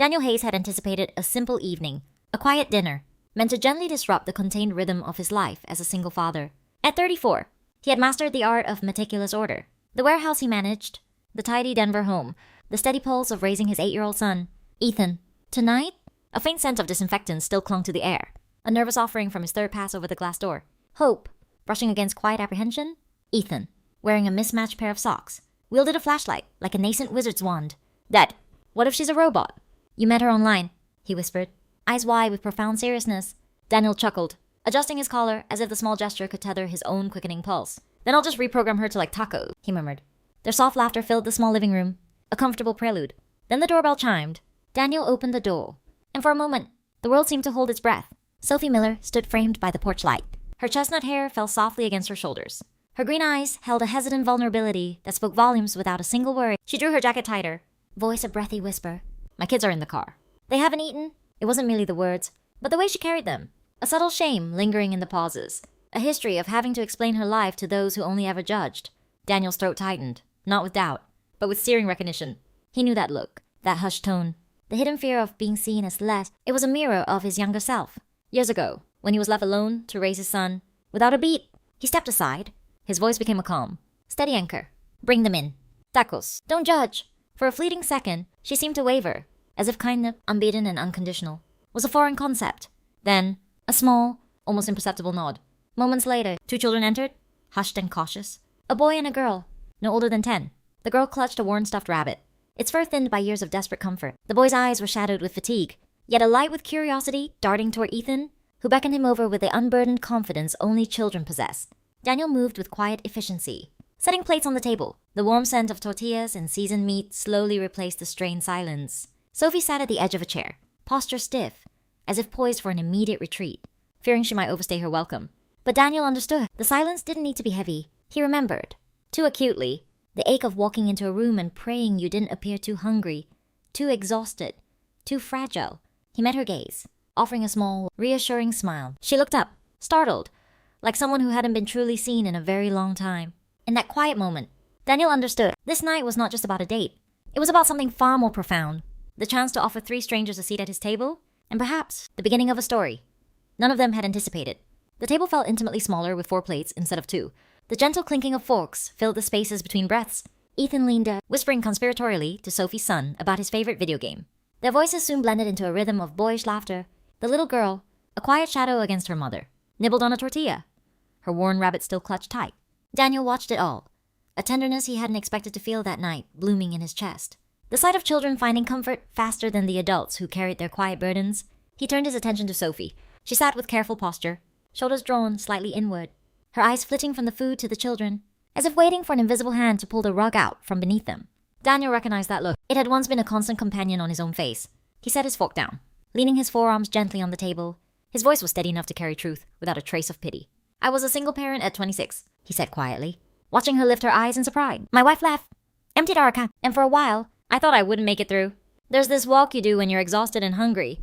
Daniel Hayes had anticipated a simple evening, a quiet dinner, meant to gently disrupt the contained rhythm of his life as a single father. At 34, he had mastered the art of meticulous order. The warehouse he managed, the tidy Denver home, the steady pulse of raising his 8-year-old son, Ethan. Tonight, a faint scent of disinfectant still clung to the air, a nervous offering from his third pass over the glass door. Hope, brushing against quiet apprehension. Ethan, wearing a mismatched pair of socks, wielded a flashlight like a nascent wizard's wand. Dad, what if she's a robot? You met her online, he whispered, eyes wide with profound seriousness. Daniel chuckled, adjusting his collar as if the small gesture could tether his own quickening pulse. Then I'll just reprogram her to like tacos, he murmured. Their soft laughter filled the small living room, a comfortable prelude. Then the doorbell chimed. Daniel opened the door, and for a moment, the world seemed to hold its breath. Sophie Miller stood framed by the porch light. Her chestnut hair fell softly against her shoulders. Her green eyes held a hesitant vulnerability that spoke volumes without a single word. She drew her jacket tighter, voice a breathy whisper. My kids are in the car. They haven't eaten? It wasn't merely the words, but the way she carried them. A subtle shame lingering in the pauses. A history of having to explain her life to those who only ever judged. Daniel's throat tightened, not with doubt, but with searing recognition. He knew that look, that hushed tone. The hidden fear of being seen as less. It was a mirror of his younger self. Years ago, when he was left alone to raise his son, without a beat, he stepped aside. His voice became a calm, steady anchor. Bring them in. Tacos. Don't judge. For a fleeting second, she seemed to waver, as if kindness, unbeaten and unconditional, was a foreign concept. Then, a small, almost imperceptible nod. Moments later, 2 children entered, hushed and cautious. A boy and a girl, no older than 10. The girl clutched a worn stuffed rabbit, its fur thinned by years of desperate comfort. The boy's eyes were shadowed with fatigue, yet alight with curiosity, darting toward Ethan, who beckoned him over with the unburdened confidence only children possess. Daniel moved with quiet efficiency, setting plates on the table. The warm scent of tortillas and seasoned meat slowly replaced the strained silence. Sophie sat at the edge of a chair, posture stiff, as if poised for an immediate retreat, fearing she might overstay her welcome. But Daniel understood. The silence didn't need to be heavy. He remembered, too acutely, the ache of walking into a room and praying you didn't appear too hungry, too exhausted, too fragile. He met her gaze, offering a small, reassuring smile. She looked up, startled, like someone who hadn't been truly seen in a very long time. In that quiet moment, Daniel understood. This night was not just about a date. It was about something far more profound. The chance to offer 3 strangers a seat at his table, and perhaps the beginning of a story. None of them had anticipated. The table felt intimately smaller with 4 plates instead of 2. The gentle clinking of forks filled the spaces between breaths. Ethan leaned up, whispering conspiratorially to Sophie's son about his favorite video game. Their voices soon blended into a rhythm of boyish laughter. The little girl, a quiet shadow against her mother, nibbled on a tortilla, her worn rabbit still clutched tight. Daniel watched it all, a tenderness he hadn't expected to feel that night blooming in his chest. The sight of children finding comfort faster than the adults who carried their quiet burdens. He turned his attention to Sophie. She sat with careful posture, shoulders drawn slightly inward, her eyes flitting from the food to the children, as if waiting for an invisible hand to pull the rug out from beneath them. Daniel recognized that look. It had once been a constant companion on his own face. He set his fork down, leaning his forearms gently on the table. His voice was steady enough to carry truth without a trace of pity. I was a single parent at 26, he said quietly, watching her lift her eyes in surprise. My wife left, emptied our account, and for a while, I thought I wouldn't make it through. There's this walk you do when you're exhausted and hungry,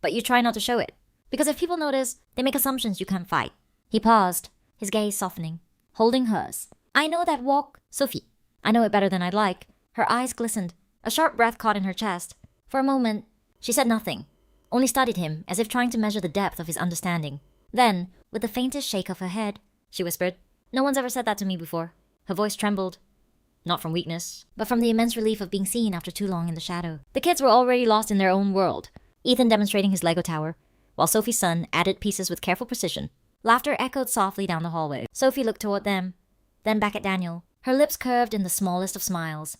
but you try not to show it. Because if people notice, they make assumptions you can't fight. He paused, his gaze softening, holding hers. I know that walk, Sophie. I know it better than I'd like. Her eyes glistened. A sharp breath caught in her chest. For a moment, she said nothing, only studied him as if trying to measure the depth of his understanding. Then, with the faintest shake of her head, she whispered, No one's ever said that to me before. Her voice trembled. Not from weakness, but from the immense relief of being seen after too long in the shadow. The kids were already lost in their own world, Ethan demonstrating his Lego tower, while Sophie's son added pieces with careful precision. Laughter echoed softly down the hallway. Sophie looked toward them, then back at Daniel, her lips curved in the smallest of smiles,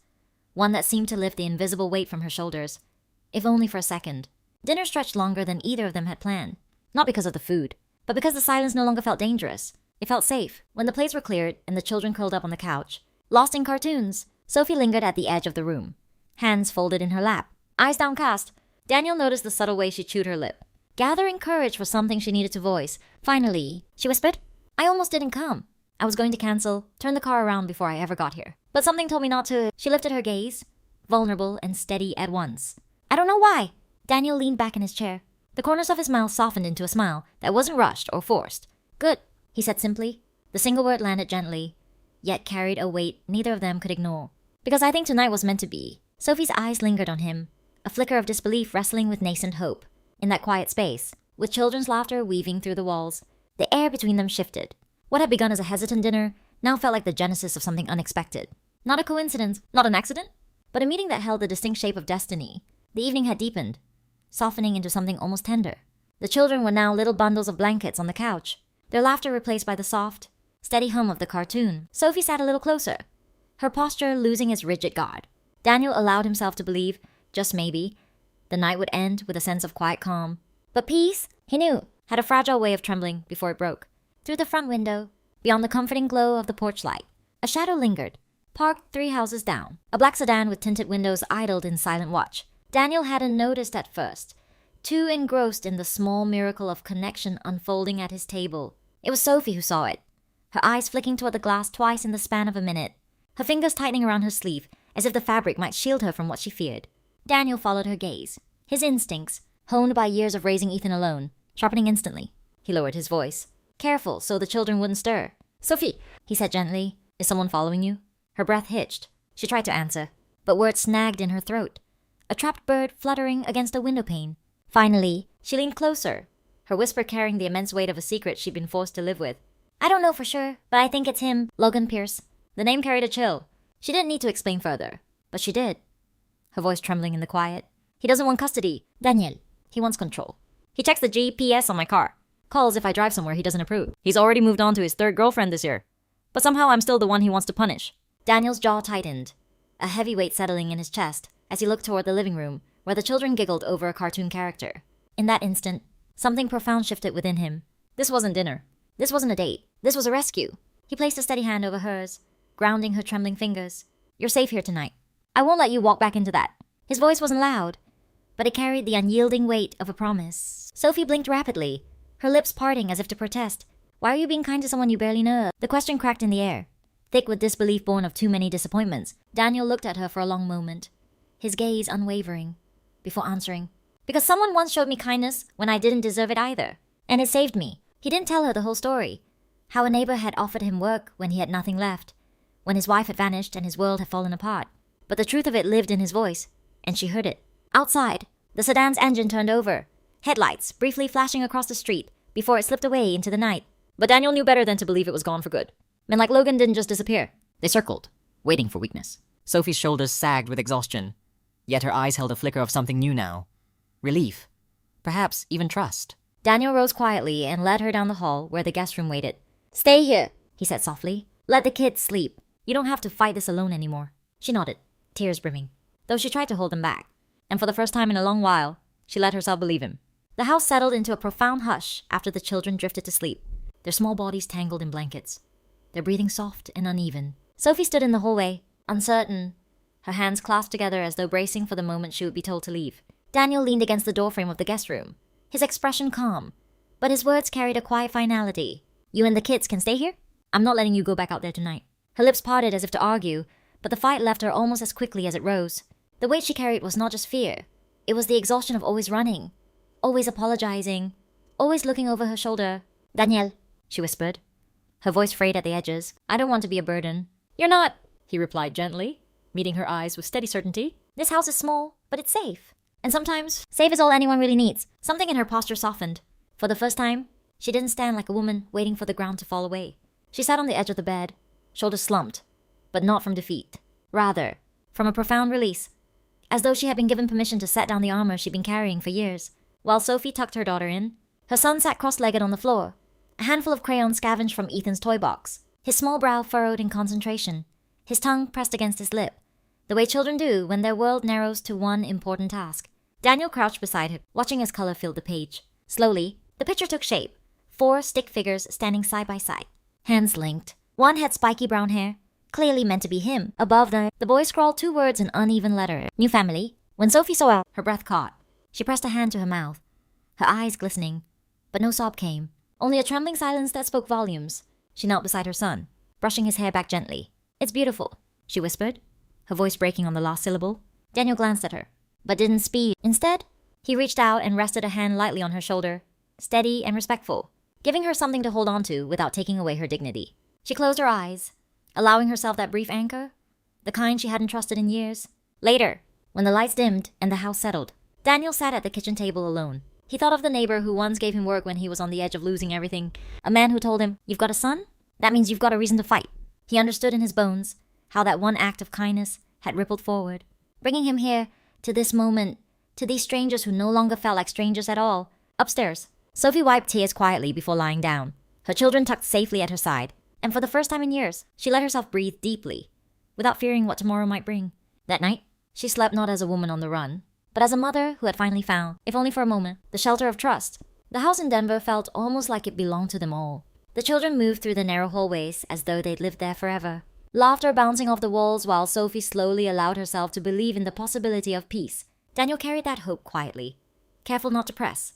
one that seemed to lift the invisible weight from her shoulders, if only for a second. Dinner stretched longer than either of them had planned, not because of the food, but because the silence no longer felt dangerous. It felt safe. When the plates were cleared and the children curled up on the couch, lost in cartoons, Sophie lingered at the edge of the room, hands folded in her lap, eyes downcast. Daniel noticed the subtle way she chewed her lip, gathering courage for something she needed to voice. Finally, she whispered, I almost didn't come. I was going to cancel, turn the car around before I ever got here. But something told me not to. She lifted her gaze, vulnerable and steady at once. I don't know why. Daniel leaned back in his chair. The corners of his mouth softened into a smile that wasn't rushed or forced. Good, he said simply. The single word landed gently, yet carried a weight neither of them could ignore. Because I think tonight was meant to be. Sophie's eyes lingered on him, a flicker of disbelief wrestling with nascent hope. In that quiet space, with children's laughter weaving through the walls, the air between them shifted. What had begun as a hesitant dinner now felt like the genesis of something unexpected. Not a coincidence, not an accident, but a meeting that held the distinct shape of destiny. The evening had deepened, softening into something almost tender. The children were now little bundles of blankets on the couch, their laughter replaced by the soft, steady hum of the cartoon. Sophie sat a little closer, her posture losing its rigid guard. Daniel allowed himself to believe, just maybe, the night would end with a sense of quiet calm. But peace, he knew, had a fragile way of trembling before it broke. Through the front window, beyond the comforting glow of the porch light, a shadow lingered, parked 3 houses down. A black sedan with tinted windows idled in silent watch. Daniel hadn't noticed at first, too engrossed in the small miracle of connection unfolding at his table. It was Sophie who saw it, her eyes flicking toward the glass twice in the span of a minute, her fingers tightening around her sleeve as if the fabric might shield her from what she feared. Daniel followed her gaze, his instincts, honed by years of raising Ethan alone, sharpening instantly. He lowered his voice, careful so the children wouldn't stir. "Sophie," he said gently, "is someone following you?" Her breath hitched. She tried to answer, but words snagged in her throat. A trapped bird fluttering against a window pane. Finally, she leaned closer, her whisper carrying the immense weight of a secret she'd been forced to live with. "I don't know for sure, but I think it's him, Logan Pierce." The name carried a chill. She didn't need to explain further, but she did. Her voice trembling in the quiet. "He doesn't want custody, Daniel. He wants control. He checks the GPS on my car. Calls if I drive somewhere he doesn't approve. He's already moved on to his 3rd girlfriend this year. But somehow I'm still the one he wants to punish." Daniel's jaw tightened, a heavy weight settling in his chest as he looked toward the living room, where the children giggled over a cartoon character. In that instant, something profound shifted within him. This wasn't dinner. This wasn't a date. This was a rescue. He placed a steady hand over hers, grounding her trembling fingers. "You're safe here tonight. I won't let you walk back into that." His voice wasn't loud, but it carried the unyielding weight of a promise. Sophie blinked rapidly, her lips parting as if to protest. "Why are you being kind to someone you barely know?" The question cracked in the air, thick with disbelief born of too many disappointments. Daniel looked at her for a long moment, his gaze unwavering, before answering. "Because someone once showed me kindness when I didn't deserve it either. And it saved me." He didn't tell her the whole story. How a neighbor had offered him work when he had nothing left, when his wife had vanished and his world had fallen apart. But the truth of it lived in his voice, and she heard it. Outside, the sedan's engine turned over, headlights briefly flashing across the street before it slipped away into the night. But Daniel knew better than to believe it was gone for good. Men like Logan didn't just disappear. They circled, waiting for weakness. Sophie's shoulders sagged with exhaustion, yet her eyes held a flicker of something new now. Relief. Perhaps even trust. Daniel rose quietly and led her down the hall where the guest room waited. "Stay here," he said softly. "Let the kids sleep. You don't have to fight this alone anymore." She nodded, tears brimming, though she tried to hold them back. And for the first time in a long while, she let herself believe him. The house settled into a profound hush after the children drifted to sleep, their small bodies tangled in blankets, their breathing soft and uneven. Sophie stood in the hallway, uncertain, her hands clasped together as though bracing for the moment she would be told to leave. Daniel leaned against the doorframe of the guest room, his expression calm, but his words carried a quiet finality. "You and the kids can stay here? I'm not letting you go back out there tonight." Her lips parted as if to argue, but the fight left her almost as quickly as it rose. The weight she carried was not just fear. It was the exhaustion of always running, always apologizing, always looking over her shoulder. "Daniel," she whispered, her voice frayed at the edges. "I don't want to be a burden." "You're not," he replied gently, meeting her eyes with steady certainty. "This house is small, but it's safe. And sometimes, safe is all anyone really needs." Something in her posture softened. For the first time, she didn't stand like a woman waiting for the ground to fall away. She sat on the edge of the bed, shoulders slumped, but not from defeat. Rather, from a profound release, as though she had been given permission to set down the armor she'd been carrying for years. While Sophie tucked her daughter in, her son sat cross-legged on the floor, a handful of crayons scavenged from Ethan's toy box, his small brow furrowed in concentration, his tongue pressed against his lip, the way children do when their world narrows to one important task. Daniel crouched beside her, watching as color filled the page. Slowly, the picture took shape. 4 stick figures standing side by side, hands linked. One had spiky brown hair, clearly meant to be him. Above them, the boy scrawled 2 words in uneven letter. "New family." When Sophie saw it, her breath caught. She pressed a hand to her mouth, her eyes glistening, but no sob came. Only a trembling silence that spoke volumes. She knelt beside her son, brushing his hair back gently. "It's beautiful," she whispered, her voice breaking on the last syllable. Daniel glanced at her, but didn't speak. Instead, he reached out and rested a hand lightly on her shoulder, steady and respectful, giving her something to hold on to without taking away her dignity. She closed her eyes, allowing herself that brief anchor, the kind she hadn't trusted in years. Later, When the lights dimmed and the house settled, Daniel sat at the kitchen table alone. He thought of the neighbor who once gave him work when he was on the edge of losing everything. A man who told him, "You've got a son? That means you've got a reason to fight." He understood in his bones how that one act of kindness had rippled forward, bringing him here, to this moment, to these strangers who no longer felt like strangers at all. Upstairs, Sophie wiped tears quietly before lying down, her children tucked safely at her side, and for the first time in years, she let herself breathe deeply, without fearing what tomorrow might bring. That night, she slept not as a woman on the run, but as a mother who had finally found, if only for a moment, the shelter of trust. The house in Denver felt almost like it belonged to them all. The children moved through the narrow hallways as though they'd lived there forever, laughter bouncing off the walls while Sophie slowly allowed herself to believe in the possibility of peace. Daniel carried that hope quietly, careful not to press,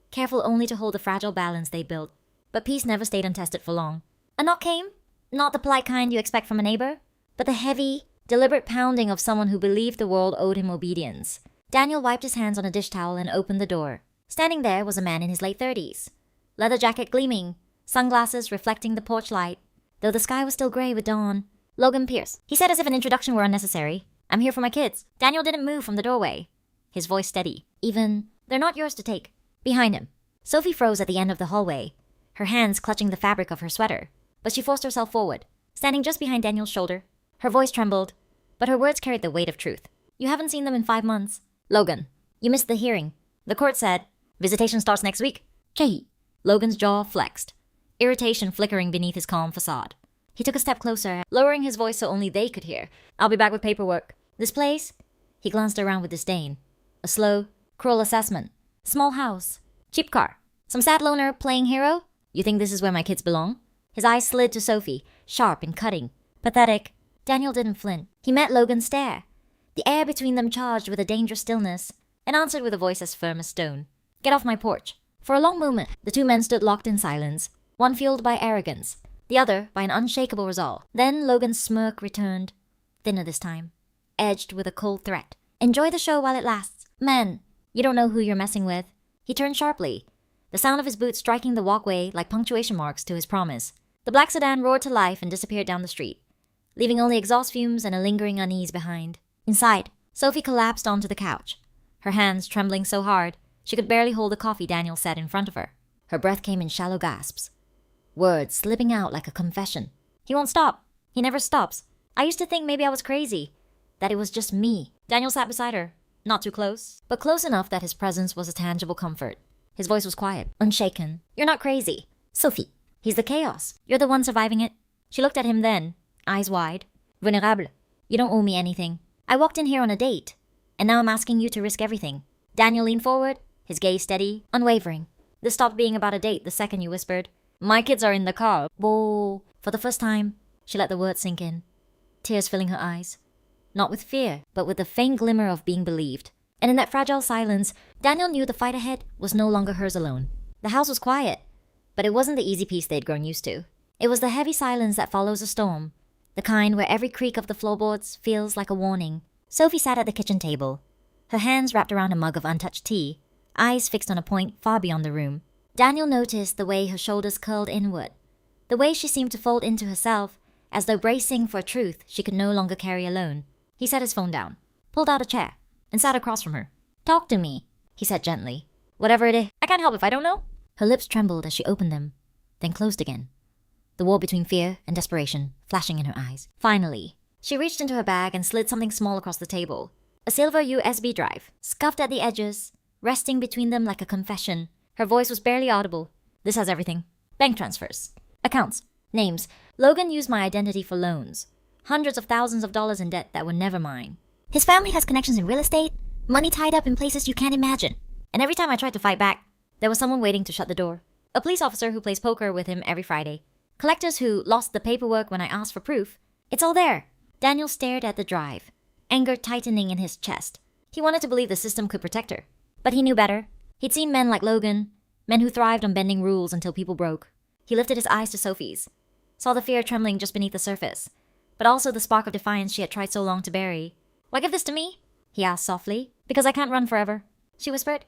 careful only to hold the fragile balance they built. But peace never stayed untested for long. A knock came, not the polite kind you expect from a neighbor, but the heavy, deliberate pounding of someone who believed the world owed him obedience. Daniel wiped his hands on a dish towel and opened the door. Standing there was a man in his late 30s, leather jacket gleaming, sunglasses reflecting the porch light, though the sky was still gray with dawn. "Logan Pierce," he said as if an introduction were unnecessary. "I'm here for my kids." Daniel didn't move from the doorway, his voice steady. "Even, they're not yours to take." Behind him, Sophie froze at the end of the hallway, her hands clutching the fabric of her sweater, but she forced herself forward, standing just behind Daniel's shoulder. Her voice trembled, but her words carried the weight of truth. "You haven't seen them in 5 months. Logan, you missed the hearing. The court said, visitation starts next week." "Jay." Logan's jaw flexed, irritation flickering beneath his calm facade. He took a step closer, lowering his voice so only they could hear. "I'll be back with paperwork. This place?" He glanced around with disdain. A slow, cruel assessment. Small house. Cheap car. Some sad loner playing hero? "You think this is where my kids belong?" His eyes slid to Sophie, sharp and cutting. Pathetic. Daniel didn't flint. He met Logan's stare, the air between them charged with a dangerous stillness, and answered with a voice as firm as stone. "Get off my porch." For a long moment, the two men stood locked in silence, one fueled by arrogance, the other by an unshakable resolve. Then Logan's smirk returned, thinner this time, edged with a cold threat. "Enjoy the show while it lasts. Men, you don't know who you're messing with." He turned sharply, the sound of his boots striking the walkway like punctuation marks to his promise. The black sedan roared to life and disappeared down the street, leaving only exhaust fumes and a lingering unease behind. Inside, Sophie collapsed onto the couch, her hands trembling so hard she could barely hold the coffee Daniel set in front of her. Her breath came in shallow gasps, words slipping out like a confession. "He won't stop. He never stops. I used to think maybe I was crazy, that it was just me." Daniel sat beside her, not too close, but close enough that his presence was a tangible comfort. His voice was quiet, unshaken. "You're not crazy, Sophie. He's the chaos. You're the one surviving it." She looked at him then, eyes wide. "Vulnerable. You don't owe me anything. I walked in here on a date, and now I'm asking you to risk everything." Daniel leaned forward, his gaze steady, unwavering. "This stopped being about a date the second you whispered, 'My kids are in the car.'" Whoa. For the first time, she let the words sink in, tears filling her eyes. Not with fear, but with the faint glimmer of being believed. And in that fragile silence, Daniel knew the fight ahead was no longer hers alone. The house was quiet, but it wasn't the easy peace they'd grown used to. It was the heavy silence that follows a storm, the kind where every creak of the floorboards feels like a warning. Sophie sat at the kitchen table, her hands wrapped around a mug of untouched tea, eyes fixed on a point far beyond the room. Daniel noticed the way her shoulders curled inward, the way she seemed to fold into herself, as though bracing for a truth she could no longer carry alone. He set his phone down, pulled out a chair, and sat across from her. "Talk to me," he said gently. "Whatever it is, I can't help if I don't know." Her lips trembled as she opened them, then closed again, the war between fear and desperation flashing in her eyes. Finally, she reached into her bag and slid something small across the table. A silver USB drive, scuffed at the edges, resting between them like a confession. Her voice was barely audible. "This has everything. Bank transfers, accounts, names. Logan used my identity for loans. Hundreds of thousands of dollars in debt that were never mine. His family has connections in real estate, money tied up in places you can't imagine. And every time I tried to fight back, there was someone waiting to shut the door. A police officer who plays poker with him every Friday. Collectors who lost the paperwork when I asked for proof. It's all there." Daniel stared at the drive, anger tightening in his chest. He wanted to believe the system could protect her, but he knew better. He'd seen men like Logan, men who thrived on bending rules until people broke. He lifted his eyes to Sophie's, saw the fear trembling just beneath the surface, but also the spark of defiance she had tried so long to bury. "Why give this to me?" he asked softly. "Because I can't run forever," she whispered,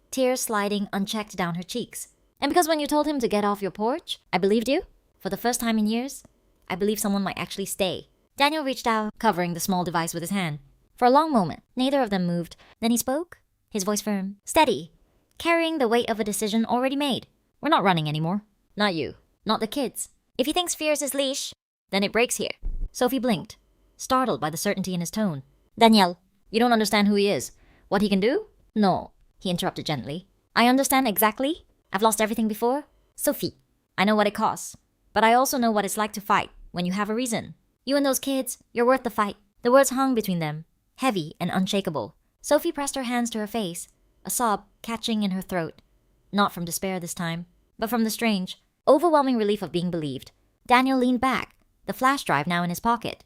tears sliding unchecked down her cheeks. "And because when you told him to get off your porch, I believed you. For the first time in years, I believed someone might actually stay." Daniel reached out, covering the small device with his hand. For For a long moment, neither of them moved. Then he spoke, his voice firm, steady, carrying the weight of a decision already made. We're not running anymore. Not you. Not the kids. If he thinks fear's his leash, then it breaks here. Sophie blinked, startled by the certainty in his tone. Danielle, you don't understand who he is. What he can do? No, he interrupted gently. I understand exactly. I've lost everything before. Sophie, I know what it costs. But I also know what it's like to fight when you have a reason. You and those kids, you're worth the fight. The words hung between them, heavy and unshakable. Sophie pressed her hands to her face, a sob catching in her throat. Not from despair this time, but from the strange, overwhelming relief of being believed. Daniel leaned back, the flash drive now in his pocket,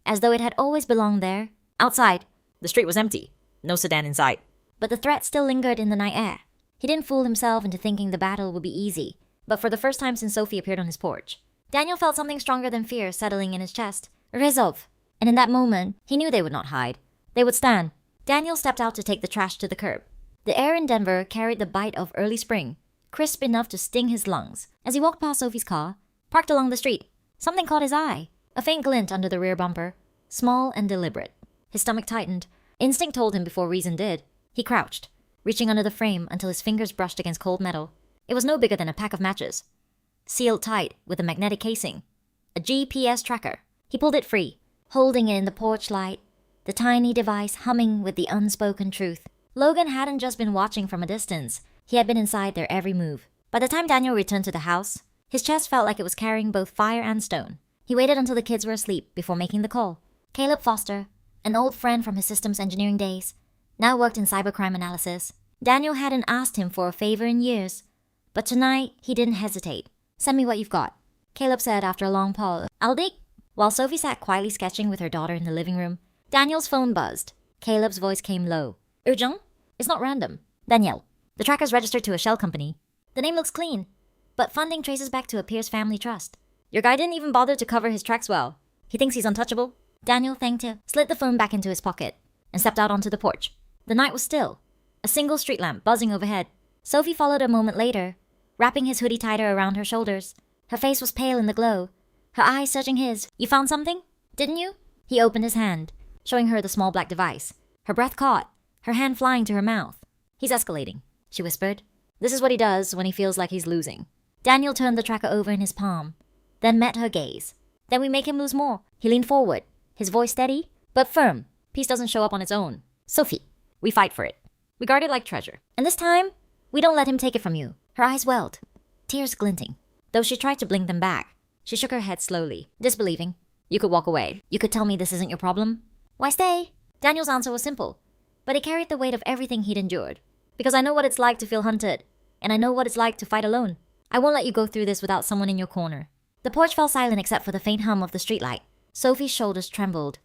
as though it had always belonged there. Outside, the street was empty. No sedan in sight. But the threat still lingered in the night air. He didn't fool himself into thinking the battle would be easy, but for the first time since Sophie appeared on his porch, Daniel felt something stronger than fear settling in his chest. Resolve. And in that moment, he knew they would not hide. They would stand. Daniel stepped out to take the trash to the curb. The air in Denver carried the bite of early spring, crisp enough to sting his lungs. As he walked past Sophie's car, parked along the street, something caught his eye. A faint glint under the rear bumper, small and deliberate. His stomach tightened. Instinct told him before reason did. He crouched, reaching under the frame until his fingers brushed against cold metal. It was no bigger than a pack of matches, sealed tight with a magnetic casing. A GPS tracker. He pulled it free, holding it in the porch light, the tiny device humming with the unspoken truth. Logan hadn't just been watching from a distance. He had been inside their every move. By the time Daniel returned to the house, his chest felt like it was carrying both fire and stone. He waited until the kids were asleep before making the call. Caleb Foster, an old friend from his systems engineering days, now worked in cybercrime analysis. Daniel hadn't asked him for a favor in years, but tonight he didn't hesitate. Send me what you've got, Caleb said after a long pause. Aldi? While Sophie sat quietly sketching with her daughter in the living room, Daniel's phone buzzed. Caleb's voice came low. Urgent? It's not random. Danielle, the tracker's registered to a shell company. The name looks clean, but funding traces back to a Pierce family trust. Your guy didn't even bother to cover his tracks well. He thinks he's untouchable. Daniel thanked him, slid the phone back into his pocket, and stepped out onto the porch. The night was still, a single street lamp buzzing overhead. Sophie followed a moment later, wrapping his hoodie tighter around her shoulders. Her face was pale in the glow, her eyes searching his. You found something? Didn't you? He opened his hand, showing her the small black device. Her breath caught, her hand flying to her mouth. He's escalating, she whispered. This is what he does when he feels like he's losing. Daniel turned the tracker over in his palm, then met her gaze. Then we make him lose more. He leaned forward, his voice steady, but firm. Peace doesn't show up on its own. Sophie, we fight for it. We guard it like treasure. And this time, we don't let him take it from you. Her eyes welled, tears glinting. Though she tried to blink them back, she shook her head slowly, disbelieving. You could walk away. You could tell me this isn't your problem. Why stay? Daniel's answer was simple, but it carried the weight of everything he'd endured. Because I know what it's like to feel hunted, and I know what it's like to fight alone. I won't let you go through this without someone in your corner. The porch fell silent except for the faint hum of the streetlight. Sophie's shoulders trembled.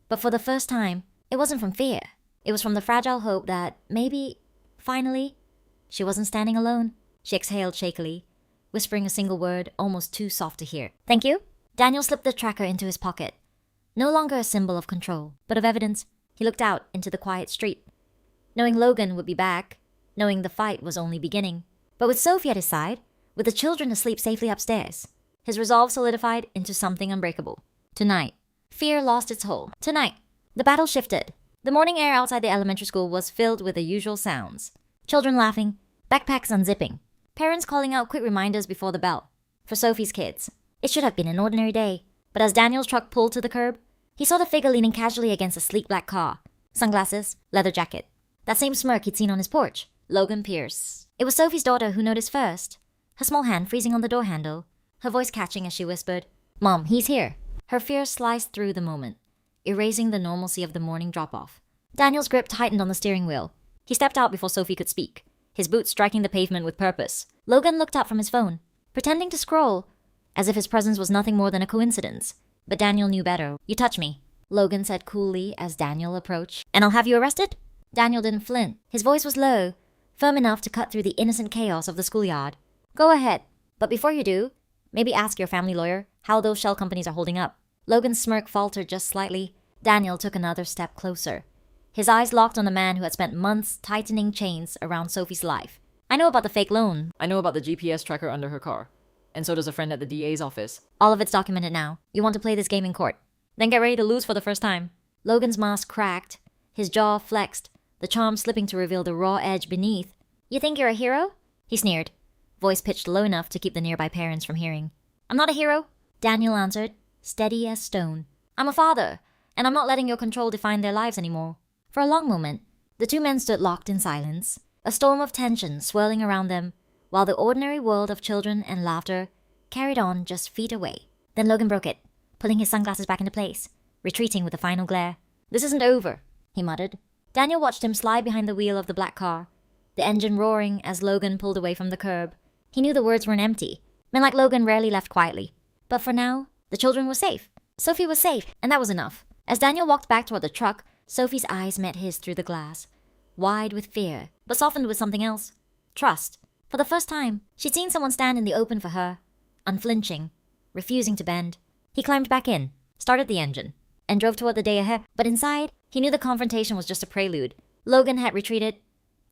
But for the first time, it wasn't from fear. It was from the fragile hope that maybe, finally, she wasn't standing alone. She exhaled shakily, whispering a single word almost too soft to hear. Thank you? Daniel slipped the tracker into his pocket. No longer a symbol of control, but of evidence. He looked out into the quiet street, knowing Logan would be back, knowing the fight was only beginning. But with Sophie at his side, with the children asleep safely upstairs, his resolve solidified into something unbreakable. Tonight, fear lost its hold. Tonight, the battle shifted. The morning air outside the elementary school was filled with the usual sounds. Children laughing, backpacks unzipping, parents calling out quick reminders before the bell. For Sophie's kids, it should have been an ordinary day, but as Daniel's truck pulled to the curb, he saw the figure leaning casually against a sleek black car. Sunglasses, leather jacket. That same smirk he'd seen on his porch. Logan Pierce. It was Sophie's daughter who noticed first, her small hand freezing on the door handle, her voice catching as she whispered, Mom, he's here. Her fear sliced through the moment, erasing the normalcy of the morning drop-off. Daniel's grip tightened on the steering wheel. He stepped out before Sophie could speak, his boots striking the pavement with purpose. Logan looked up from his phone, pretending to scroll, as if his presence was nothing more than a coincidence. But Daniel knew better. You touch me, Logan said coolly as Daniel approached. And I'll have you arrested? Daniel didn't flint. His voice was low, firm enough to cut through the innocent chaos of the schoolyard. Go ahead. But before you do, maybe ask your family lawyer how those shell companies are holding up. Logan's smirk faltered just slightly. Daniel took another step closer, his eyes locked on the man who had spent months tightening chains around Sophie's life. I know about the fake loan. I know about the GPS tracker under her car. And so does a friend at the DA's office. All of it's documented now. You want to play this game in court. Then get ready to lose for the first time. Logan's mask cracked, his jaw flexed, the charm slipping to reveal the raw edge beneath. "You think you're a hero?" he sneered, voice pitched low enough to keep the nearby parents from hearing. "I'm not a hero," Daniel answered, steady as stone. "I'm a father, and I'm not letting your control define their lives anymore." For a long moment, the two men stood locked in silence, a storm of tension swirling around them, while the ordinary world of children and laughter carried on just feet away. Then Logan broke it, pulling his sunglasses back into place, retreating with a final glare. "This isn't over," he muttered. Daniel watched him slide behind the wheel of the black car, the engine roaring as Logan pulled away from the curb. He knew the words weren't empty. Men like Logan rarely left quietly. But for now, the children were safe. Sophie was safe, and that was enough. As Daniel walked back toward the truck, Sophie's eyes met his through the glass, wide with fear, but softened with something else. Trust. For the first time, she'd seen someone stand in the open for her, unflinching, refusing to bend. He climbed back in, started the engine, and drove toward the day ahead. But inside, he knew the confrontation was just a prelude. Logan had retreated.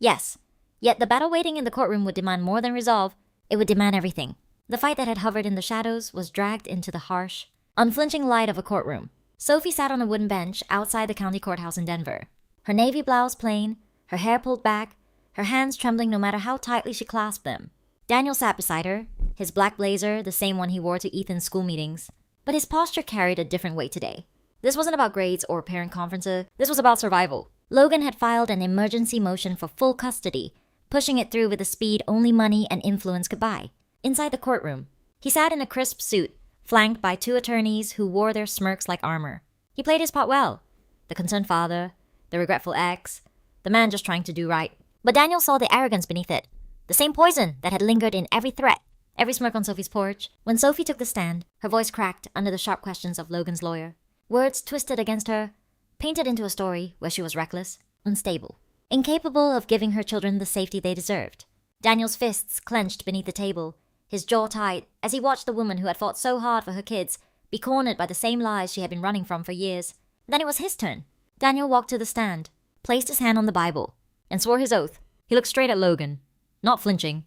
Yes. Yet the battle waiting in the courtroom would demand more than resolve. It would demand everything. The fight that had hovered in the shadows was dragged into the harsh, unflinching light of a courtroom. Sophie sat on a wooden bench outside the county courthouse in Denver, her navy blouse plain, her hair pulled back, her hands trembling no matter how tightly she clasped them. Daniel sat beside her, his black blazer the same one he wore to Ethan's school meetings. But his posture carried a different weight today. This wasn't about grades or parent conferences. This was about survival. Logan had filed an emergency motion for full custody, pushing it through with the speed only money and influence could buy. Inside the courtroom, he sat in a crisp suit, flanked by two attorneys who wore their smirks like armor. He played his part well. The concerned father, the regretful ex, the man just trying to do right. But Daniel saw the arrogance beneath it, the same poison that had lingered in every threat, every smirk on Sophie's porch. When Sophie took the stand, her voice cracked under the sharp questions of Logan's lawyer. Words twisted against her, painted into a story where she was reckless, unstable, incapable of giving her children the safety they deserved. Daniel's fists clenched beneath the table, his jaw tight, as he watched the woman who had fought so hard for her kids be cornered by the same lies she had been running from for years. Then it was his turn. Daniel walked to the stand, placed his hand on the Bible, and swore his oath. He looked straight at Logan, not flinching,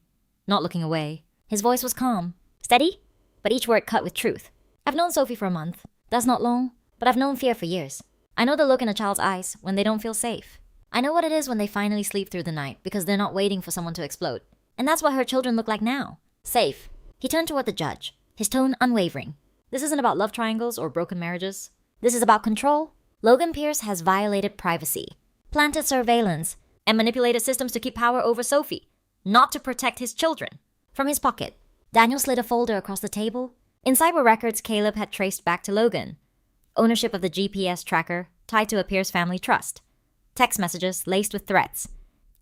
not looking away. His voice was calm, steady, but each word cut with truth. "I've known Sophie for a month. That's not long, but I've known fear for years. I know the look in a child's eyes when they don't feel safe. I know what it is when they finally sleep through the night because they're not waiting for someone to explode. And that's what her children look like now. Safe." He turned toward the judge, his tone unwavering. "This isn't about love triangles or broken marriages. This is about control. Logan Pierce has violated privacy, planted surveillance, and manipulated systems to keep power over Sophie, not to protect his children." From his pocket, Daniel slid a folder across the table. Inside were records Caleb had traced back to Logan. Ownership of the GPS tracker tied to a Pierce family trust. Text messages laced with threats.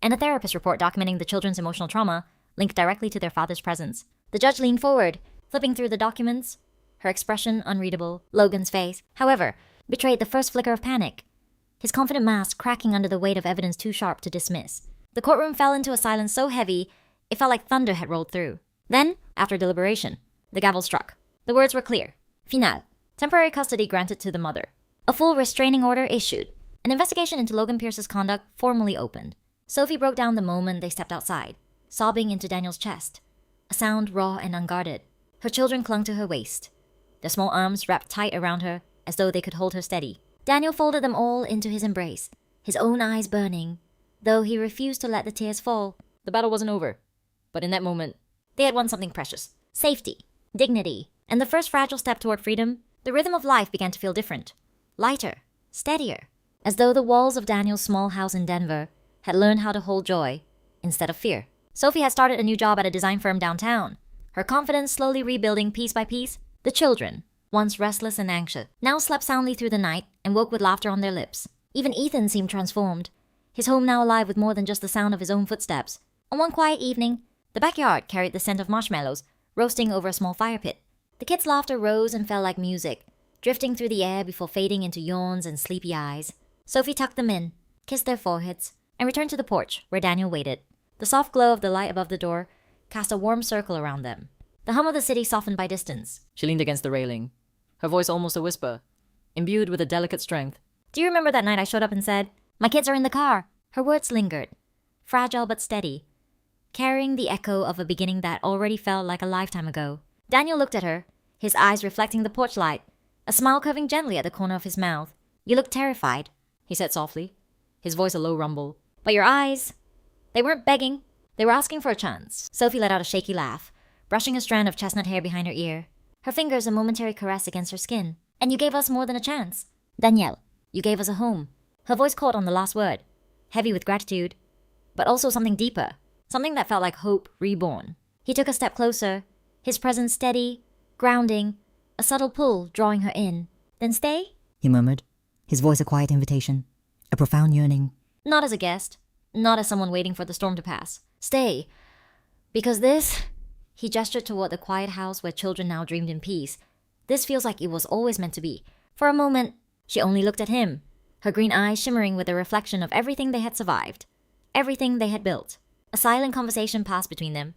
And a therapist report documenting the children's emotional trauma linked directly to their father's presence. The judge leaned forward, flipping through the documents, her expression unreadable. Logan's face, however, betrayed the first flicker of panic, his confident mask cracking under the weight of evidence too sharp to dismiss. The courtroom fell into a silence so heavy, it felt like thunder had rolled through. Then, after deliberation, the gavel struck. The words were clear. Final. Temporary custody granted to the mother. A full restraining order issued. An investigation into Logan Pierce's conduct formally opened. Sophie broke down the moment they stepped outside, sobbing into Daniel's chest, a sound raw and unguarded. Her children clung to her waist, their small arms wrapped tight around her as though they could hold her steady. Daniel folded them all into his embrace, his own eyes burning, though he refused to let the tears fall. The battle wasn't over, but in that moment, They had won something precious. Safety, dignity, and the first fragile step toward freedom. The rhythm of life began to feel different. Lighter, steadier, as though the walls of Daniel's small house in Denver had learned how to hold joy instead of fear. Sophie had started a new job at a design firm downtown, her confidence slowly rebuilding piece by piece. The children, once restless and anxious, now slept soundly through the night and woke with laughter on their lips. Even Ethan seemed transformed, his home now alive with more than just the sound of his own footsteps. On one quiet evening, the backyard carried the scent of marshmallows, roasting over a small fire pit. The kids' laughter rose and fell like music, drifting through the air before fading into yawns and sleepy eyes. Sophie tucked them in, kissed their foreheads, and returned to the porch where Daniel waited. The soft glow of the light above the door cast a warm circle around them. The hum of the city softened by distance. She leaned against the railing, her voice almost a whisper, imbued with a delicate strength. "Do you remember that night I showed up and said, 'My kids are in the car'?" Her words lingered, fragile but steady, carrying the echo of a beginning that already felt like a lifetime ago. Daniel looked at her, his eyes reflecting the porch light, a smile curving gently at the corner of his mouth. "You look terrified," he said softly. his voice a low rumble. But your eyes, they weren't begging. They were asking for a chance. Sophie let out a shaky laugh, brushing a strand of chestnut hair behind her ear, her fingers a momentary caress against her skin. And you gave us more than a chance. Danielle, you gave us a home. Her voice caught on the last word, heavy with gratitude, but also something deeper, something that felt like hope reborn. He took a step closer, his presence steady, grounding, a subtle pull drawing her in. Then stay? He murmured, his voice a quiet invitation, a profound yearning. Not as a guest, not as someone waiting for the storm to pass. Stay. Because this... He gestured toward the quiet house where children now dreamed in peace. This feels like it was always meant to be. For a moment, she only looked at him, her green eyes shimmering with a reflection of everything they had survived, everything they had built. A silent conversation passed between them,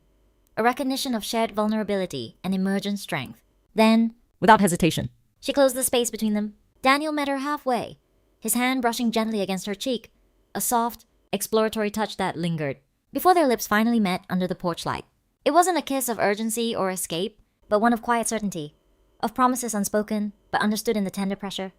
a recognition of shared vulnerability and emergent strength. Then, Without hesitation, she closed the space between them. Daniel met her halfway, his hand brushing gently against her cheek, a soft, exploratory touch that lingered, before their lips finally met under the porch light. It wasn't a kiss of urgency or escape, but one of quiet certainty, of promises unspoken, but understood in the tender pressure,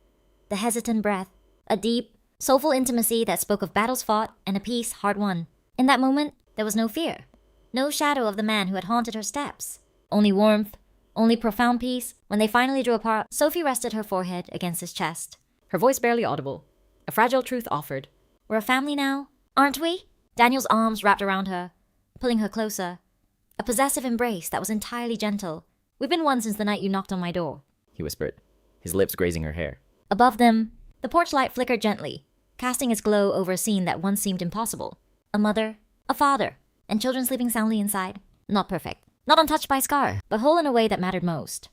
the hesitant breath, a deep, soulful intimacy that spoke of battles fought and a peace hard won. In that moment, there was no fear, no shadow of the man who had haunted her steps. Only warmth, only profound peace. When they finally drew apart, Sophie rested her forehead against his chest. her voice barely audible, a fragile truth offered. We're a family now, aren't we? Daniel's arms wrapped around her, pulling her closer. A possessive embrace that was entirely gentle. We've been one since the night you knocked on my door, he whispered, his lips grazing her hair. Above them, the porch light flickered gently, casting its glow over a scene that once seemed impossible. A mother, a father, and children sleeping soundly inside. Not perfect, not untouched by scar, but whole in a way that mattered most.